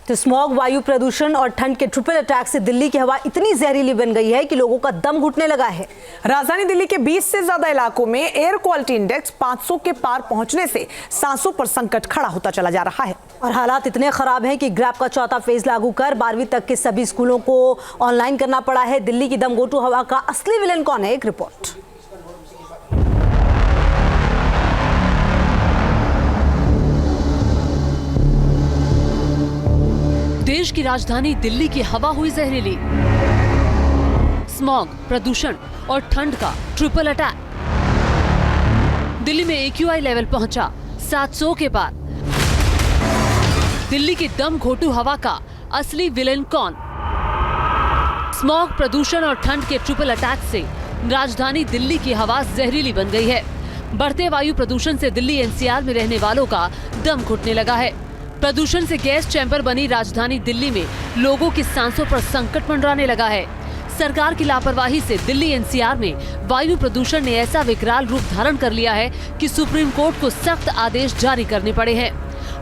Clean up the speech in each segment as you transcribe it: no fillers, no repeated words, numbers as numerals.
तो स्मॉग, वायु प्रदूषण और ठंड के ट्रिपल अटैक से दिल्ली की हवा इतनी जहरीली बन गई है कि लोगों का दम घुटने लगा है। राजधानी दिल्ली के 20 से ज्यादा इलाकों में एयर क्वालिटी इंडेक्स 500 के पार पहुंचने से सांसों पर संकट खड़ा होता चला जा रहा है। और हालात इतने खराब हैं कि ग्रैप का चौथा फेज लागू कर 12वीं तक के सभी स्कूलों को ऑनलाइन करना पड़ा है। दिल्ली की दमघोटू हवा का असली विलेन कौन है, एक रिपोर्ट। देश की राजधानी दिल्ली की हवा हुई जहरीली। स्मॉग, प्रदूषण और ठंड का ट्रिपल अटैक। दिल्ली में AQI लेवल पहुंचा 700 के पार। दिल्ली की दम घोटू हवा का असली विलेन कौन? स्मॉग, प्रदूषण और ठंड के ट्रिपल अटैक से राजधानी दिल्ली की हवा जहरीली बन गई है। बढ़ते वायु प्रदूषण से दिल्ली NCR में रहने वालों का दम घुटने लगा है। प्रदूषण से गैस चैम्बर बनी राजधानी दिल्ली में लोगों की सांसों पर संकट मंडराने लगा है। सरकार की लापरवाही से दिल्ली NCR में वायु प्रदूषण ने ऐसा विकराल रूप धारण कर लिया है कि सुप्रीम कोर्ट को सख्त आदेश जारी करने पड़े हैं।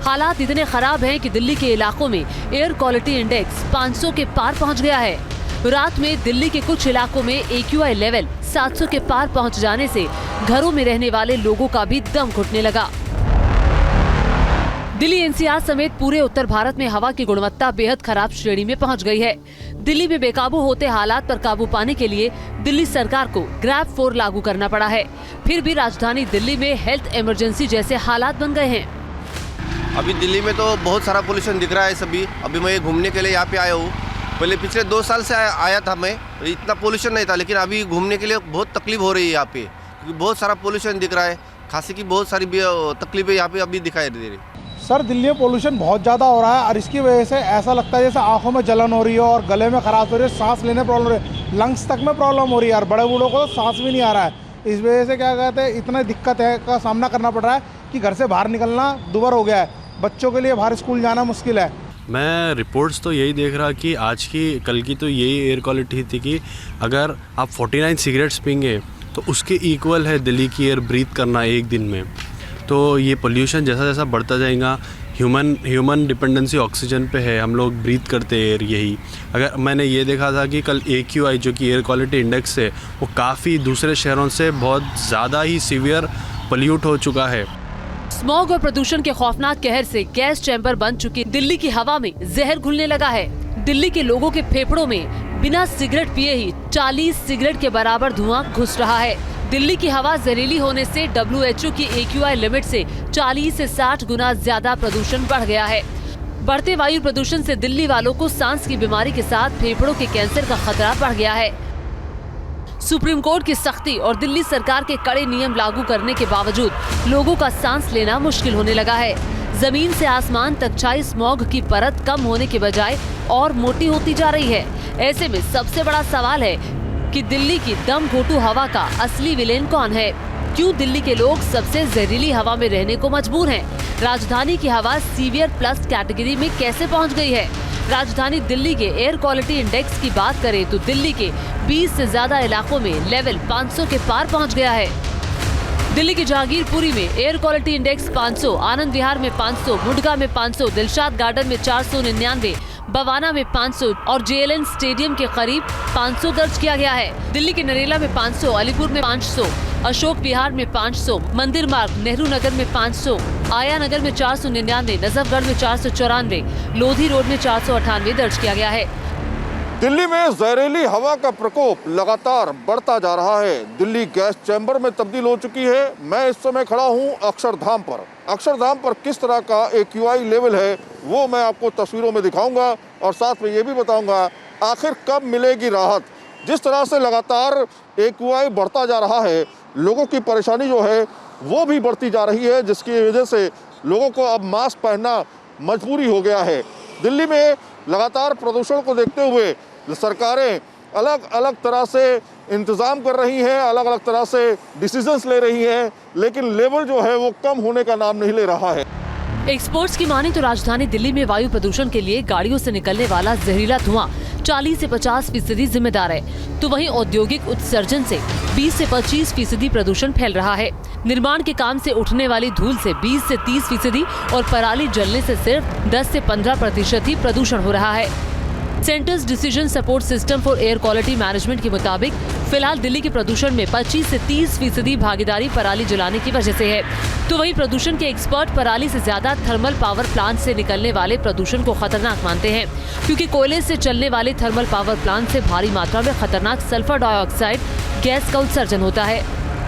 हालात इतने खराब हैं कि दिल्ली के इलाकों में एयर क्वालिटी इंडेक्स 500 के पार पहुंच गया है। रात में दिल्ली के कुछ इलाकों में AQI लेवल 700 के पार पहुंच जाने से घरों में रहने वाले लोगों का भी दम घुटने लगा। दिल्ली NCR समेत पूरे उत्तर भारत में हवा की गुणवत्ता बेहद खराब श्रेणी में पहुंच गई है। दिल्ली में बेकाबू होते हालात पर काबू पाने के लिए दिल्ली सरकार को ग्रैप 4 लागू करना पड़ा है। फिर भी राजधानी दिल्ली में हेल्थ इमरजेंसी जैसे हालात बन गए हैं। अभी दिल्ली में तो बहुत सारा पोल्यूशन दिख रहा है सभी। अभी मैं घूमने के लिए यहाँ पे आया हूँ। पहले पिछले 2 साल से आया था मैं, इतना पोल्यूशन नहीं था, लेकिन अभी घूमने के लिए बहुत तकलीफ हो रही है यहाँ पे, क्योंकि बहुत सारा पोल्यूशन दिख रहा है। खांसी की बहुत सारी तकलीफें यहाँ पे अभी दिखाई दे रही। सर, दिल्ली में पोल्यूशन बहुत ज़्यादा हो रहा है और इसकी वजह से ऐसा लगता है जैसे आंखों में जलन हो रही है और गले में खराश हो रही है, सांस लेने प्रॉब्लम हो रही है, लंग्स तक में प्रॉब्लम हो रही है और बड़े बूढ़ों को तो सांस भी नहीं आ रहा है। इस वजह से क्या कहते हैं, इतना दिक्कत है का सामना करना पड़ रहा है कि घर से बाहर निकलना दुभर हो गया है। बच्चों के लिए बाहर स्कूल जाना मुश्किल है। मैं रिपोर्ट्स तो यही देख रहा कि आज की कल की तो यही एयर क्वालिटी थी कि अगर आप 49 सिगरेट्स पीएंगे तो उसके इक्वल है दिल्ली की एयर ब्रीथ करना एक दिन में। तो ये पोल्यूशन जैसा जैसा बढ़ता जाएगा, ह्यूमन डिपेंडेंसी ऑक्सीजन पे है, हम लोग ब्रीथ करते एयर यही। अगर मैंने ये देखा था कि कल AQI जो कि एयर क्वालिटी इंडेक्स है वो काफ़ी दूसरे शहरों से बहुत ज़्यादा ही सीवियर पोल्यूट हो चुका है। स्मॉग और प्रदूषण के खौफनाक कहर से गैस चैम्बर बन चुकी दिल्ली की हवा में जहर घुलने लगा है। दिल्ली के लोगों के फेफड़ों में बिना सिगरेट पिए ही 40 सिगरेट के बराबर धुआं घुस रहा है। दिल्ली की हवा जहरीली होने से WHO की AQI लिमिट से 40 से 60 गुना ज्यादा प्रदूषण बढ़ गया है। बढ़ते वायु प्रदूषण से दिल्ली वालों को सांस की बीमारी के साथ फेफड़ों के कैंसर का खतरा बढ़ गया है। सुप्रीम कोर्ट की सख्ती और दिल्ली सरकार के कड़े नियम लागू करने के बावजूद लोगों का सांस लेना मुश्किल होने लगा है। जमीन से आसमान तक छाई स्मॉग की परत कम होने के बजाय और मोटी होती जा रही है। ऐसे में सबसे बड़ा सवाल है कि दिल्ली की दम घोटू हवा का असली विलेन कौन है? क्यों दिल्ली के लोग सबसे जहरीली हवा में रहने को मजबूर हैं? राजधानी की हवा सीवियर प्लस कैटेगरी में कैसे पहुंच गई है? राजधानी दिल्ली के एयर क्वालिटी इंडेक्स की बात करें तो दिल्ली के 20 से ज्यादा इलाकों में लेवल 500 के पार पहुंच गया है। दिल्ली की जहांगीरपुरी में air quality index 500, Anand Vihar में 500, मुंडका में 500, दिलशाद गार्डन में 499, बवाना में 500 और JLN स्टेडियम के करीब 500 दर्ज किया गया है। दिल्ली के नरेला में 500, अलीपुर में 500, अशोक विहार में 500, मंदिर मार्ग नेहरू नगर में 500, आया नगर में 499, नजफगढ़ में 494, लोधी रोड में 498 दर्ज किया गया है। दिल्ली में जहरीली हवा का प्रकोप लगातार बढ़ता जा रहा है। दिल्ली गैस चैम्बर में तब्दील हो चुकी है। मैं इस समय खड़ा हूं अक्षरधाम पर। अक्षरधाम पर किस तरह का AQI लेवल है वो मैं आपको तस्वीरों में दिखाऊंगा और साथ में ये भी बताऊंगा आखिर कब मिलेगी राहत। जिस तरह से लगातार AQI बढ़ता जा रहा है, लोगों की परेशानी जो है वो भी बढ़ती जा रही है, जिसकी वजह से लोगों को अब मास्क पहनना मजबूरी हो गया है। दिल्ली में लगातार प्रदूषण को देखते हुए सरकारें अलग अलग तरह से इंतज़ाम कर रही हैं, अलग अलग तरह से डिसीजंस ले रही हैं, लेकिन लेवल जो है वो कम होने का नाम नहीं ले रहा है। एक्सपर्ट्स की माने तो राजधानी दिल्ली में वायु प्रदूषण के लिए गाड़ियों से निकलने वाला जहरीला धुआं 40 से 50% जिम्मेदार है, तो वहीं औद्योगिक उत्सर्जन से 20 से 25% प्रदूषण फैल रहा है। निर्माण के काम से उठने वाली धूल से 20 से 30% और पराली जलने से सिर्फ 10 से 15% ही प्रदूषण हो रहा है। Centres decision support system for air quality management के मुताबिक फिलहाल दिल्ली के प्रदूषण में 25 से 30% भागीदारी पराली जलाने की वजह से है, तो वहीं प्रदूषण के एक्सपर्ट पराली से ज्यादा थर्मल पावर प्लांट से निकलने वाले प्रदूषण को खतरनाक मानते हैं, क्योंकि कोयले से चलने वाले थर्मल पावर प्लांट से भारी मात्रा में खतरनाक सल्फर डाइऑक्साइड गैस का उत्सर्जन होता है।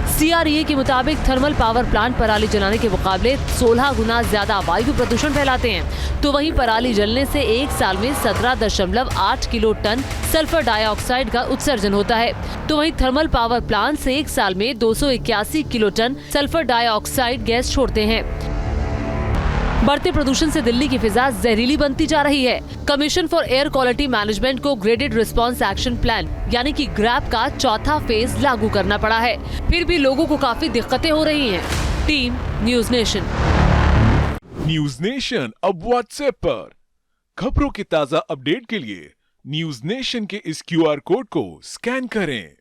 CREA के मुताबिक थर्मल पावर प्लांट पराली जलाने के मुकाबले 16 गुना ज्यादा वायु प्रदूषण फैलाते हैं, तो वहीं पराली जलने से एक साल में 17.8 किलो टन सल्फर डाइऑक्साइड का उत्सर्जन होता है, तो वहीं थर्मल पावर प्लांट से एक साल में 281 kilo ton sulphur dioxide gas छोड़ते हैं। बढ़ते प्रदूषण से दिल्ली की फिजा जहरीली बनती जा रही है। Commission for air quality management को ग्रेडेड रिस्पांस एक्शन प्लान यानी कि ग्रैप का चौथा फेज लागू करना पड़ा है, फिर भी लोगों को काफी दिक्कतें हो रही हैं। Team news nation. News nation अब व्हाट्सएप पर खबरों के ताजा अपडेट के लिए न्यूज नेशन के इस QR कोड को स्कैन करें।